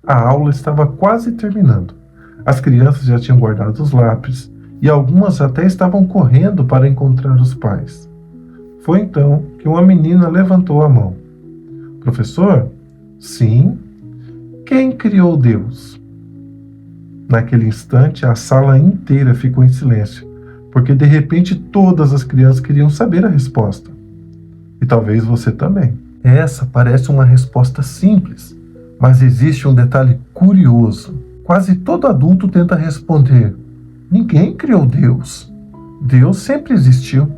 A aula estava quase terminando. As crianças já tinham guardado os lápis e algumas até estavam correndo para encontrar os pais. Foi então que uma menina levantou a mão. Professor? Sim? Quem criou Deus? Naquele instante, a sala inteira ficou em silêncio, porque de repente todas as crianças queriam saber a resposta. E talvez você também. Essa parece uma resposta simples, mas existe um detalhe curioso. Quase todo adulto tenta responder: ninguém criou Deus. Deus sempre existiu.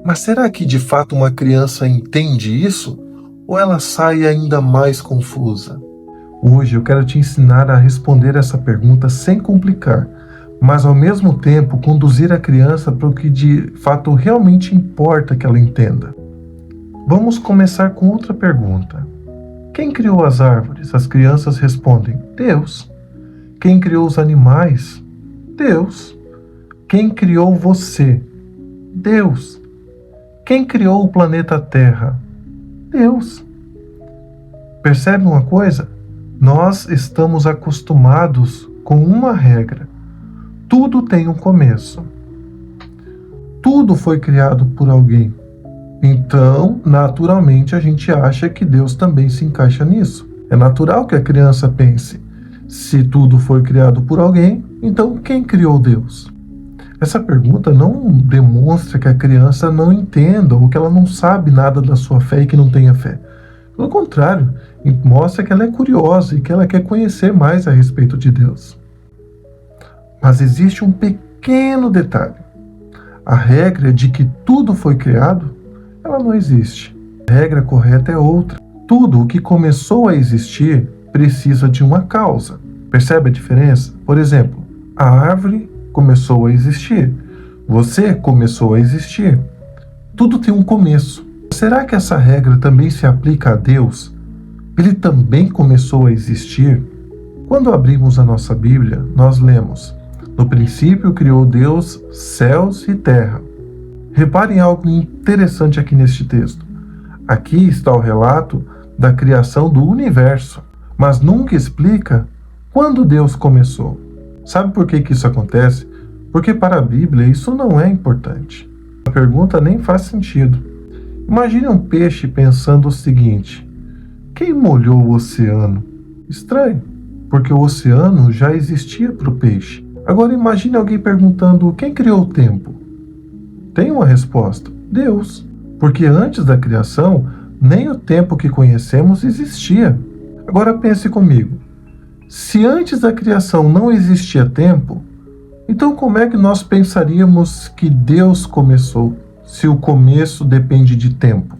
Mas será que de fato uma criança entende isso? Ou ela sai ainda mais confusa? Hoje eu quero te ensinar a responder essa pergunta sem complicar, mas ao mesmo tempo conduzir a criança para o que de fato realmente importa que ela entenda. Vamos começar com outra pergunta. Quem criou as árvores? As crianças respondem: Deus. Quem criou os animais? Deus. Quem criou você? Deus. Quem criou o planeta Terra? Deus. Percebe uma coisa? Nós estamos acostumados com uma regra. Tudo tem um começo. Tudo foi criado por alguém. Então, naturalmente, a gente acha que Deus também se encaixa nisso. É natural que a criança pense: se tudo foi criado por alguém, então quem criou Deus? Essa pergunta não demonstra que a criança não entenda ou que ela não sabe nada da sua fé e que não tenha fé. Pelo contrário, mostra que ela é curiosa e que ela quer conhecer mais a respeito de Deus. Mas existe um pequeno detalhe. A regra de que tudo foi criado, ela não existe. A regra correta é outra. Tudo o que começou a existir precisa de uma causa. Percebe a diferença? Por exemplo, a árvore começou a existir. Você começou a existir. Tudo tem um começo. Será que essa regra também se aplica a Deus? Ele também começou a existir? Quando abrimos a nossa Bíblia, nós lemos: no princípio criou Deus céus e terra. Reparem algo interessante aqui neste texto. Aqui está o relato da criação do universo, mas nunca explica quando Deus começou. Sabe por que isso acontece? Porque para a Bíblia isso não é importante. A pergunta nem faz sentido. Imagine um peixe pensando o seguinte: quem molhou o oceano? Estranho, porque o oceano já existia para o peixe. Agora imagine alguém perguntando: quem criou o tempo? Tem uma resposta: Deus. Porque antes da criação, nem o tempo que conhecemos existia. Agora pense comigo. Se antes da criação não existia tempo, então como é que nós pensaríamos que Deus começou, se o começo depende de tempo?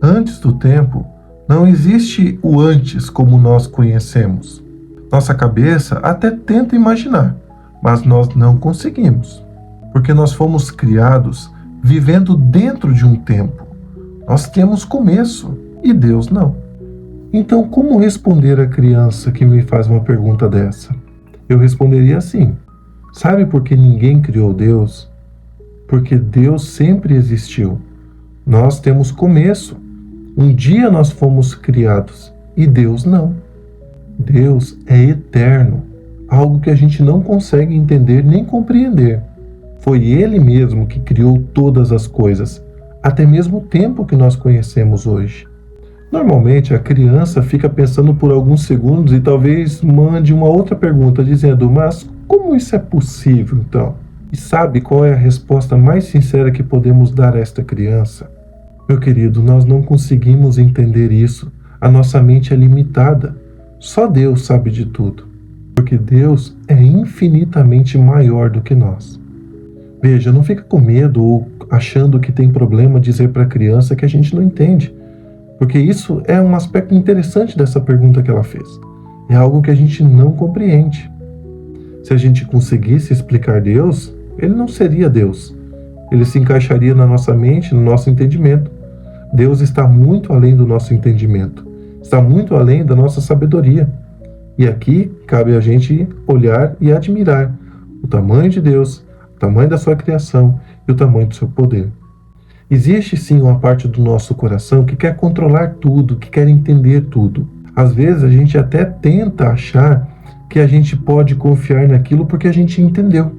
Antes do tempo, não existe o antes como nós conhecemos. Nossa cabeça até tenta imaginar, mas nós não conseguimos, porque nós fomos criados vivendo dentro de um tempo. Nós temos começo e Deus não. Então, como responder à criança que me faz uma pergunta dessa? Eu responderia assim: sabe por que ninguém criou Deus? Porque Deus sempre existiu. Nós temos começo. Um dia nós fomos criados e Deus não. Deus é eterno, algo que a gente não consegue entender nem compreender. Foi Ele mesmo que criou todas as coisas, até mesmo o tempo que nós conhecemos hoje. Normalmente a criança fica pensando por alguns segundos e talvez mande uma outra pergunta dizendo: mas como isso é possível então? E sabe qual é a resposta mais sincera que podemos dar a esta criança? Meu querido, nós não conseguimos entender isso. A nossa mente é limitada. Só Deus sabe de tudo, porque Deus é infinitamente maior do que nós. Veja, não fica com medo ou achando que tem problema dizer para a criança que a gente não entende, porque isso é um aspecto interessante dessa pergunta que ela fez. É algo que a gente não compreende. Se a gente conseguisse explicar Deus, Ele não seria Deus. Ele se encaixaria na nossa mente, no nosso entendimento. Deus está muito além do nosso entendimento. Está muito além da nossa sabedoria. E aqui cabe a gente olhar e admirar o tamanho de Deus, o tamanho da sua criação e o tamanho do seu poder. Existe sim uma parte do nosso coração que quer controlar tudo, que quer entender tudo. Às vezes a gente até tenta achar que a gente pode confiar naquilo porque a gente entendeu.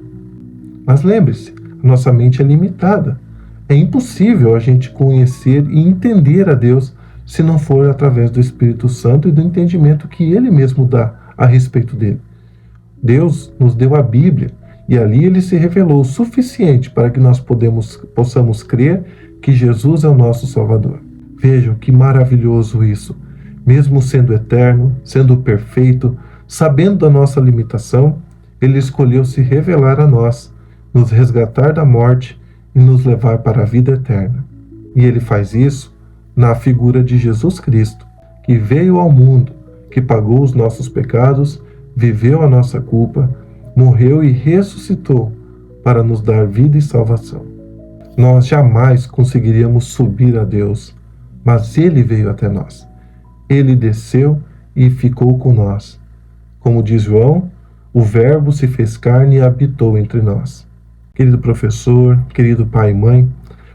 Mas lembre-se, a nossa mente é limitada. É impossível a gente conhecer e entender a Deus se não for através do Espírito Santo e do entendimento que Ele mesmo dá a respeito dele. Deus nos deu a Bíblia e ali Ele se revelou o suficiente para que nós possamos crer que Jesus é o nosso Salvador. Vejam que maravilhoso isso. Mesmo sendo eterno, sendo perfeito, sabendo da nossa limitação, Ele escolheu se revelar a nós, nos resgatar da morte e nos levar para a vida eterna. E Ele faz isso na figura de Jesus Cristo, que veio ao mundo, que pagou os nossos pecados, viveu a nossa culpa, morreu e ressuscitou para nos dar vida e salvação. Nós jamais conseguiríamos subir a Deus, mas Ele veio até nós. Ele desceu e ficou com nós. Como diz João, o Verbo se fez carne e habitou entre nós. Querido professor, querido pai e mãe,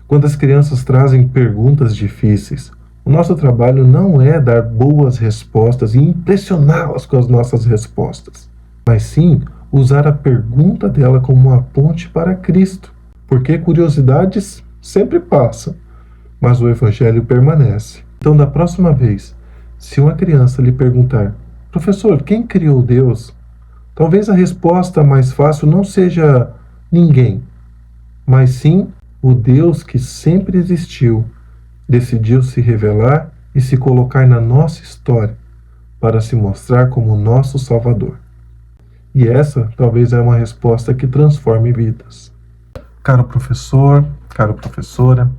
quando as crianças trazem perguntas difíceis, o nosso trabalho não é dar boas respostas e impressioná-las com as nossas respostas, mas sim usar a pergunta dela como uma ponte para Cristo, porque curiosidades sempre passam, mas o Evangelho permanece. Então, da próxima vez, se uma criança lhe perguntar: professor, quem criou Deus? Talvez a resposta mais fácil não seja ninguém, mas sim o Deus que sempre existiu, decidiu se revelar e se colocar na nossa história para se mostrar como nosso Salvador. E essa talvez é uma resposta que transforme vidas. Caro professor, caro professora,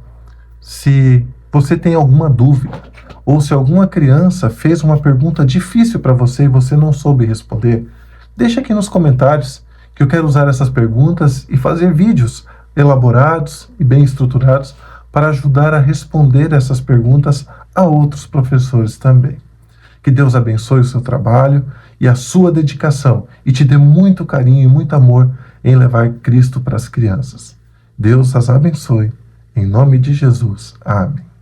se você tem alguma dúvida, ou se alguma criança fez uma pergunta difícil para você e você não soube responder, deixa aqui nos comentários que eu quero usar essas perguntas e fazer vídeos elaborados e bem estruturados para ajudar a responder essas perguntas a outros professores também. Que Deus abençoe o seu trabalho e a sua dedicação e te dê muito carinho e muito amor em levar Cristo para as crianças. Deus as abençoe. Em nome de Jesus. Amém.